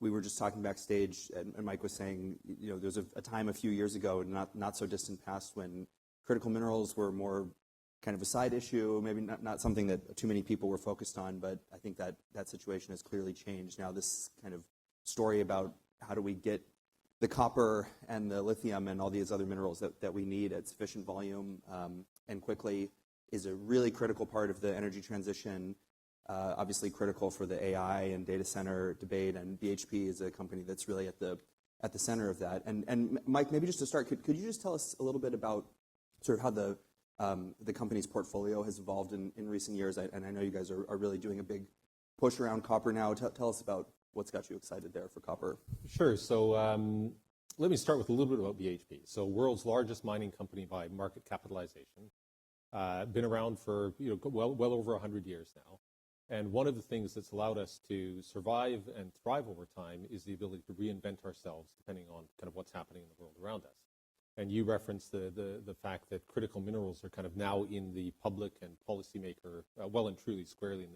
we were just talking backstage, and Mike was saying, there's a time a few years ago, not so distant past, when critical minerals were more kind of a side issue, maybe not something that too many people were focused on, but I think that situation has clearly changed. Now this kind of story about how do we get the copper and the lithium and all these other minerals that we need at sufficient volume and quickly is a really critical part of the energy transition, obviously critical for the AI and data center debate, and BHP is a company that's really at the center of that. And Mike, maybe just to start, could you just tell us a little bit about sort of how the company's portfolio has evolved in recent years? And I know you guys are really doing a big push around copper now. Tell us about what's got you excited there for copper. Sure. So let me start with a little bit about BHP. So world's largest mining company by market capitalization. Been around for well over 100 years now. And one of the things that's allowed us to survive and thrive over time is the ability to reinvent ourselves depending on kind of what's happening in the world around us. And you referenced the fact that critical minerals are kind of now in the public and policymaker, well and truly squarely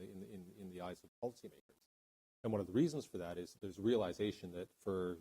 in the eyes of policymakers. And one of the reasons for that is there's a realization that for,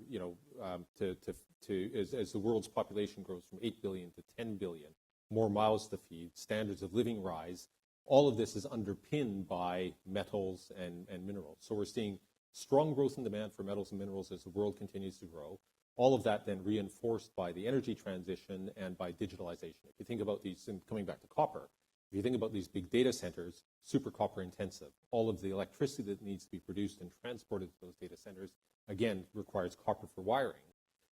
as the world's population grows from 8 billion to 10 billion, more mouths to feed, standards of living rise, all of this is underpinned by metals and minerals. So we're seeing strong growth in demand for metals and minerals as the world continues to grow. All of that then reinforced by the energy transition and by digitalization. If you think about these, and coming back to copper, if you think about these big data centers, super copper intensive, all of the electricity that needs to be produced and transported to those data centers, again, requires copper for wiring.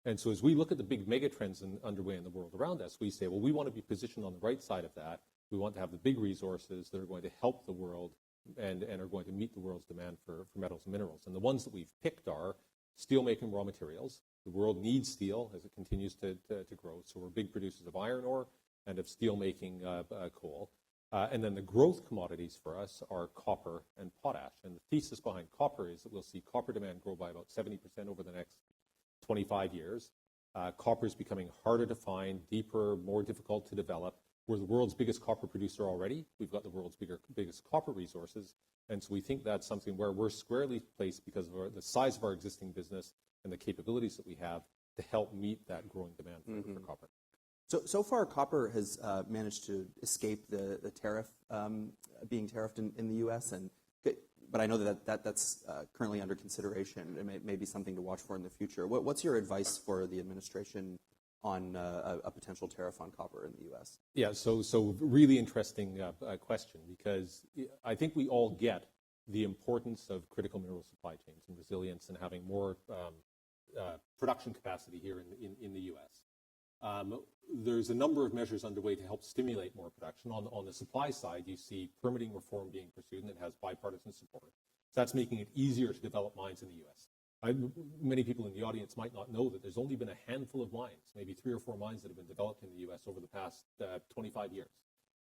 And so as we look at the big mega trends underway in the world around us, we say, well, we want to be positioned on the right side of that. We want to have the big resources that are going to help the world and are going to meet the world's demand for metals and minerals. And the ones that we've picked are steel-making raw materials. The world needs steel as it continues to grow. So we're big producers of iron ore and of steel-making coal. And then the growth commodities for us are copper and potash. And the thesis behind copper is that we'll see copper demand grow by about 70% over the next 25 years. Copper is becoming harder to find, deeper, more difficult to develop. We're the world's biggest copper producer already. We've got the world's biggest copper resources. And so we think that's something where we're squarely placed because of the size of our existing business and the capabilities that we have to help meet that growing demand for copper. So far, copper has managed to escape the tariff, being tariffed in the U.S., but I know that's currently under consideration. It may be something to watch for in the future. What's your advice for the administration on a potential tariff on copper in the U.S.? Yeah, so really interesting question, because I think we all get the importance of critical mineral supply chains and resilience and having more production capacity here in the U.S. There's a number of measures underway to help stimulate more production. On the supply side, you see permitting reform being pursued, and it has bipartisan support. So that's making it easier to develop mines in the U.S. Many people in the audience might not know that there's only been a handful of mines, maybe 3 or 4 mines that have been developed in the U.S. over the past 25 years.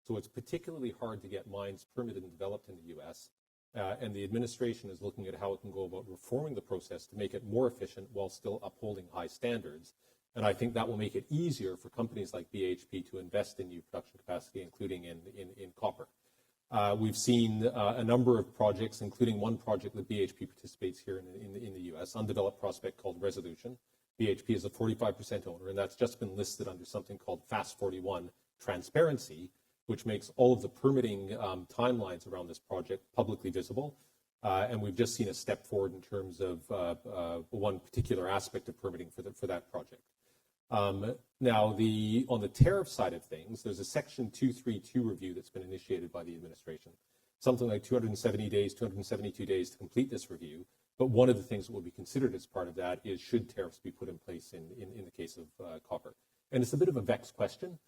So it's particularly hard to get mines permitted and developed in the U.S., and the administration is looking at how it can go about reforming the process to make it more efficient while still upholding high standards. And I think that will make it easier for companies like BHP to invest in new production capacity, including in copper. We've seen a number of projects, including one project that BHP participates here in the U.S., undeveloped prospect called Resolution. BHP is a 45% owner, and that's just been listed under something called FAST-41 transparency, which makes all of the permitting timelines around this project publicly visible. And we've just seen a step forward in terms of one particular aspect of permitting for that project. Now, on the tariff side of things, there's a Section 232 review that's been initiated by the administration, something like 272 days to complete this review. But one of the things that will be considered as part of that is should tariffs be put in place in the case of copper. And it's a bit of a vexed question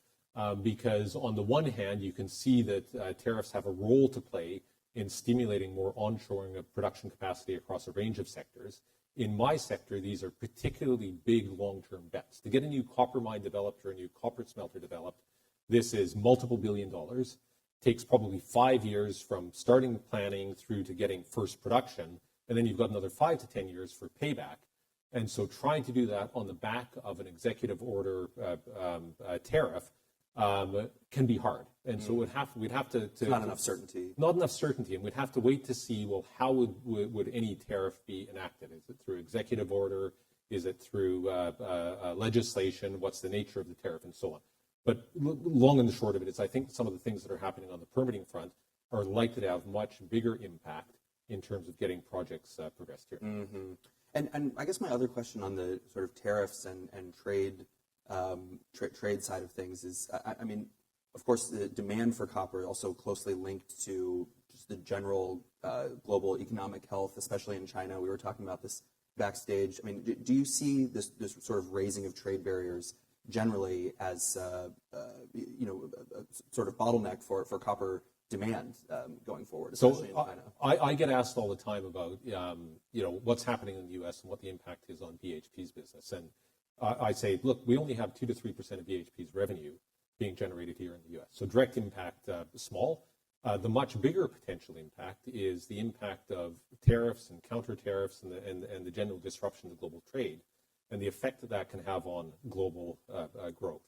because on the one hand, you can see that tariffs have a role to play in stimulating more onshoring of production capacity across a range of sectors. In my sector, these are particularly big long-term bets. To get a new copper mine developed or a new copper smelter developed, this is multiple $1 billion. Takes probably 5 years from starting the planning through to getting first production, and then you've got another 5 to 10 years for payback. And so trying to do that on the back of an executive order tariff can be hard. And so we'd have to not enough certainty. Not enough certainty, and we'd have to wait to see, well, how would any tariff be enacted? Is it through executive order? Is it through legislation? What's the nature of the tariff, and so on? But long and the short of it is, I think some of the things that are happening on the permitting front are likely to have much bigger impact in terms of getting projects progressed here. Mm-hmm. And I guess my other question on the sort of tariffs and trade trade side of things is, I mean, of course, the demand for copper is also closely linked to just the general global economic health, especially in China. We were talking about this backstage. I mean, do you see this sort of raising of trade barriers generally as a sort of bottleneck for copper demand going forward, especially in China? I get asked all the time about what's happening in the U.S. and what the impact is on BHP's business, and I say, look, we only have 2 to 3% of BHP's revenue being generated here in the U.S. So direct impact small. The much bigger potential impact is the impact of tariffs and counter tariffs and the general disruption to global trade, and the effect that can have on global growth.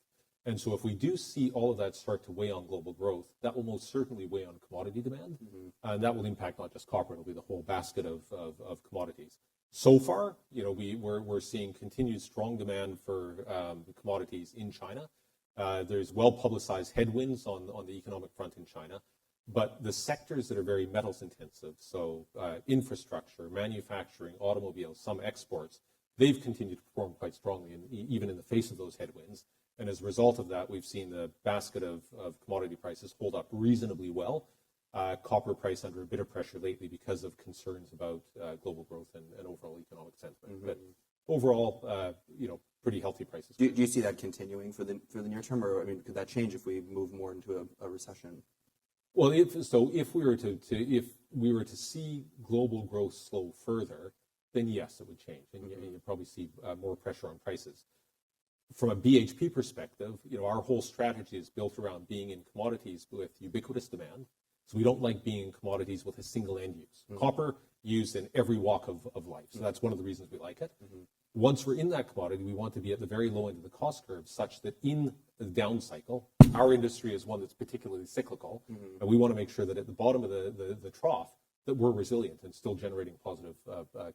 And so if we do see all of that start to weigh on global growth, that will most certainly weigh on commodity demand. And that will impact not just copper, it'll be the whole basket of commodities. So far, we're seeing continued strong demand for commodities in China. There's well-publicized headwinds on the economic front in China. But the sectors that are very metals intensive, so infrastructure, manufacturing, automobiles, some exports, they've continued to perform quite strongly, even in the face of those headwinds. And as a result of that, we've seen the basket of commodity prices hold up reasonably well. Copper price under a bit of pressure lately because of concerns about global growth and overall economic sentiment. But overall, pretty healthy prices. Do you see that continuing for the near term, or I mean, could that change if we move more into a recession? Well, if we were to see global growth slow further, then yes, it would change, and you'd probably see more pressure on prices. From a BHP perspective, our whole strategy is built around being in commodities with ubiquitous demand. So we don't like being in commodities with a single end use. Copper used in every walk of life. So that's one of the reasons we like it. Once we're in that commodity, we want to be at the very low end of the cost curve, such that in the down cycle, our industry is one that's particularly cyclical, and we want to make sure that at the bottom of the trough, that we're resilient and still generating positive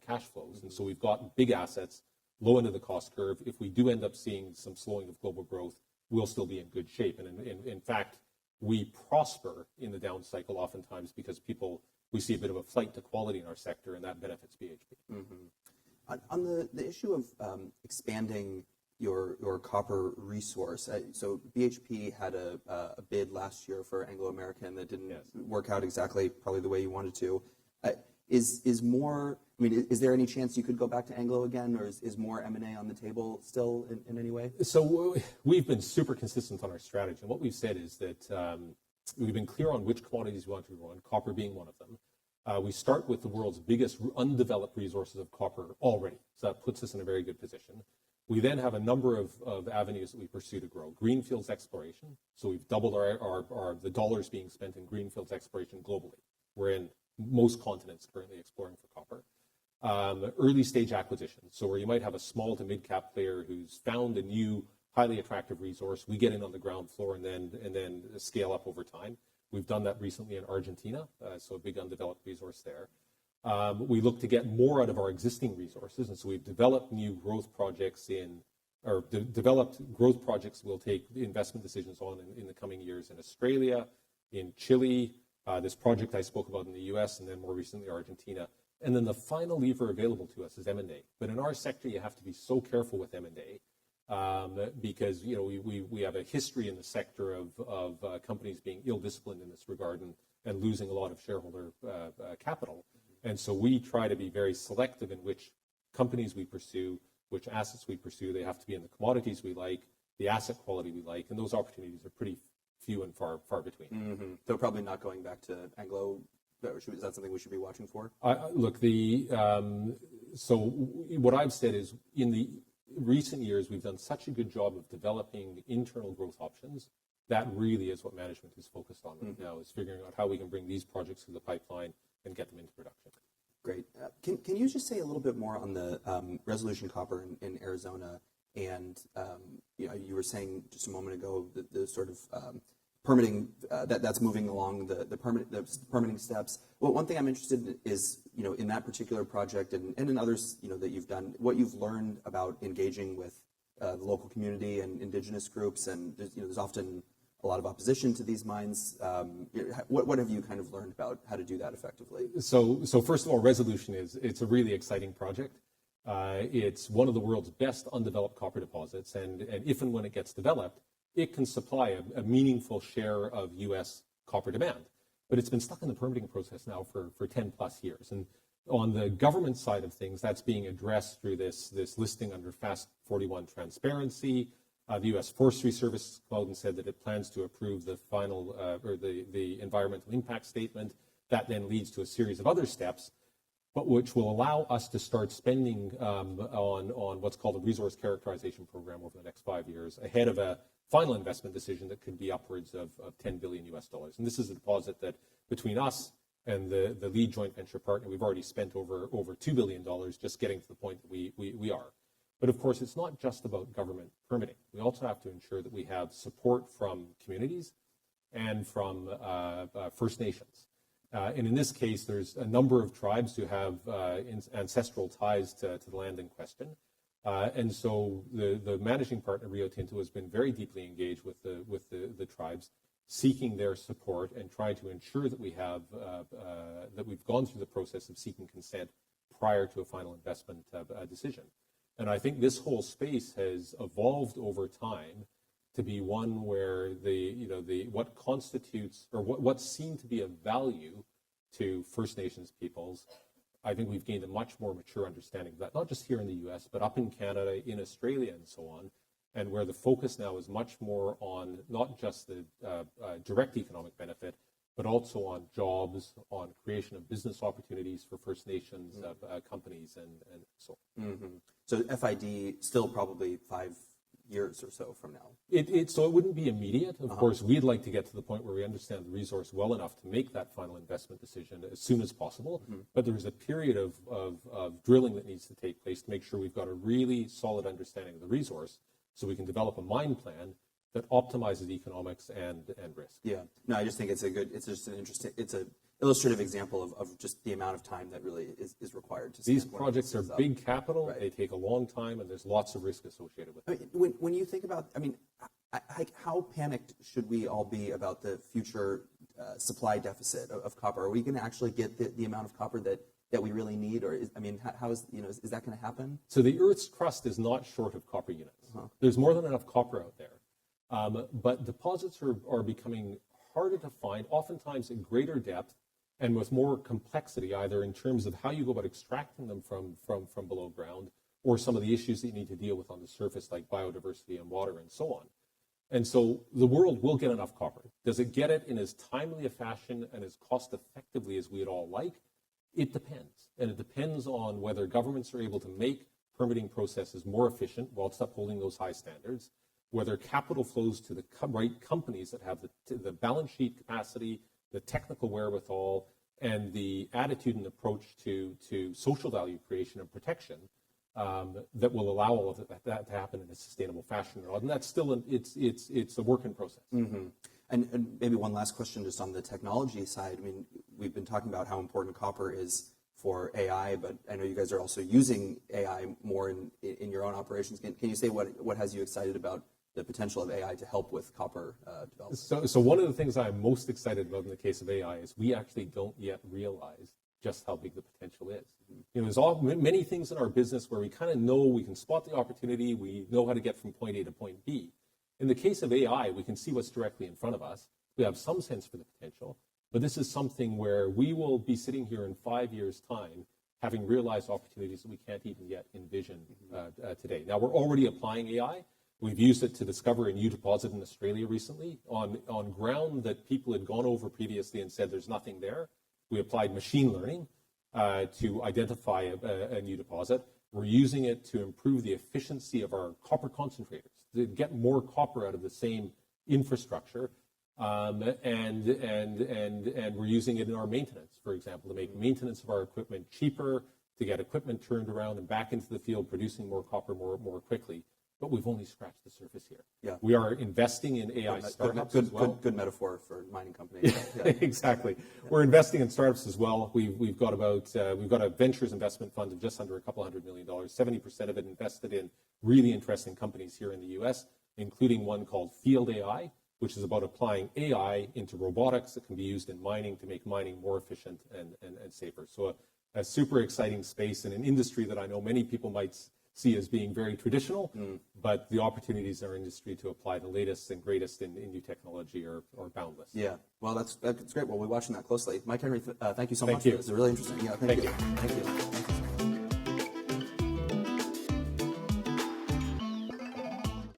cash flows. And so we've got big assets, low end of the cost curve. If we do end up seeing some slowing of global growth, we'll still be in good shape. And in fact, we prosper in the down cycle oftentimes because we see a bit of a flight to quality in our sector, and that benefits BHP. On the issue of expanding your copper resource, so BHP had a bid last year for Anglo American that didn't work out exactly probably the way you wanted to. Is more? I mean, is there any chance you could go back to Anglo again, or is more M&A on the table still in any way? So we've been super consistent on our strategy. And what we've said is that we've been clear on which commodities we want to run, copper being one of them. We start with the world's biggest undeveloped resources of copper already. So that puts us in a very good position. We then have a number of avenues that we pursue to grow. Greenfields exploration. So we've doubled the dollars being spent in greenfields exploration globally. We're in most continents currently exploring for copper. Early stage acquisitions. So where you might have a small to mid-cap player who's found a new highly attractive resource, we get in on the ground floor and then scale up over time. We've done that recently in Argentina, so a big undeveloped resource there. We look to get more out of our existing resources, and so we've developed new growth projects developed growth projects we'll take investment decisions on in the coming years in Australia, in Chile, this project I spoke about in the US, and then more recently Argentina. And then the final lever available to us is M&A. But in our sector, you have to be so careful with M&A because we have a history in the sector of companies being ill-disciplined in this regard and losing a lot of shareholder capital. And so we try to be very selective in which companies we pursue, which assets we pursue. They have to be in the commodities we like, the asset quality we like, and those opportunities are pretty few and far between. So probably not going back to Anglo. Is that something we should be watching for? Look, so what I've said is in the recent years, we've done such a good job of developing internal growth options. That really is what management is focused on right now, is figuring out how we can bring these projects through the pipeline and get them into production. Great. Can you just say a little bit more on the Resolution Copper in Arizona? and you were saying just a moment ago that the sort of permitting that's moving along the permitting steps. Well, one thing I'm interested in is in that particular project and in others that you've done, what you've learned about engaging with the local community and indigenous groups, and there's often a lot of opposition to these mines. What have you kind of learned about how to do that effectively? So first of all, Resolution it's a really exciting project. It's one of the world's best undeveloped copper deposits, and if and when it gets developed, it can supply a meaningful share of U.S. copper demand. But it's been stuck in the permitting process now for 10 plus years. And on the government side of things, that's being addressed through this listing under FAST 41 transparency. The U.S. Forestry Service called and said that it plans to approve the final or the environmental impact statement. That then leads to a series of other steps, but which will allow us to start spending on what's called a resource characterization program over the next 5 years, ahead of a final investment decision that could be upwards of $10 billion US. And this is a deposit that between us and the lead joint venture partner, we've already spent over $2 billion just getting to the point that we are. But of course, it's not just about government permitting. We also have to ensure that we have support from communities and from First Nations. And in this case, there's a number of tribes who have ancestral ties to the land in question. And so the managing partner, Rio Tinto, has been very deeply engaged with the tribes, seeking their support and trying to ensure that we have that we've gone through the process of seeking consent prior to a final investment decision. And I think this whole space has evolved over time to be one where what constitutes or what seemed to be of value to First Nations peoples, I think we've gained a much more mature understanding of that, not just here in the U.S., but up in Canada, in Australia, and so on, and where the focus now is much more on not just the direct economic benefit, but also on jobs, on creation of business opportunities for First Nations companies, and so on. Mm-hmm. So FID still probably 5 years or so from now. So it wouldn't be immediate. Of course, we'd like to get to the point where we understand the resource well enough to make that final investment decision as soon as possible. Mm-hmm. But there is a period of drilling that needs to take place to make sure we've got a really solid understanding of the resource so we can develop a mine plan that optimizes economics and risk. Yeah. No, I just think it's an illustrative example of just the amount of time that really is required to. These projects are big capital. Right. They take a long time, and there's lots of risk associated with them. When you think about, how panicked should we all be about the future supply deficit of copper? Are we going to actually get the amount of copper that we really need, or is that going to happen? So the Earth's crust is not short of copper units. There's more than enough copper out there. But deposits are becoming harder to find, oftentimes at greater depth and with more complexity, either in terms of how you go about extracting them from below ground, or some of the issues that you need to deal with on the surface, like biodiversity and water and so on. And so the world will get enough copper. Does it get it in as timely a fashion and as cost effectively as we'd all like? It depends. And it depends on whether governments are able to make permitting processes more efficient whilst upholding those high standards, whether capital flows to the right companies that have the balance sheet capacity, the technical wherewithal, and the attitude and approach to social value creation and protection that will allow all of that to happen in a sustainable fashion. And that's still it's a work in process. Mm-hmm. And maybe one last question just on the technology side. We've been talking about how important copper is for AI, but I know you guys are also using AI more in your own operations. Can you say what has you excited about the potential of AI to help with copper development? So one of the things I'm most excited about in the case of AI is we actually don't yet realize just how big the potential is. There's many things in our business where we kind of know, we can spot the opportunity, we know how to get from point A to point B. In the case of AI, we can see what's directly in front of us. We have some sense for the potential, but this is something where we will be sitting here in 5 years' time having realized opportunities that we can't even yet envision today. Now, we're already applying AI. We've used it to discover a new deposit in Australia recently on ground that people had gone over previously and said there's nothing there. We applied machine learning to identify a new deposit. We're using it to improve the efficiency of our copper concentrators, to get more copper out of the same infrastructure. And we're using it in our maintenance, for example, to make maintenance of our equipment cheaper, to get equipment turned around and back into the field, producing more copper more quickly. but we've only scratched the surface here. Yeah. We are investing in AI startups as well. Good metaphor for mining companies. Yeah. Exactly. We're investing in startups as well. We've got a ventures investment fund of just under $200 million. 70% of it invested in really interesting companies here in the U.S., including one called Field AI, which is about applying AI into robotics that can be used in mining to make mining more efficient and safer. So a super exciting space in an industry that I know many people might see as being very traditional, but the opportunities in our industry to apply the latest and greatest in new technology are boundless. Yeah, well, that's great. Well, we're watching that closely. Mike Henry, thank you so much. you. This is really interesting. Yeah, thank you. Thank you.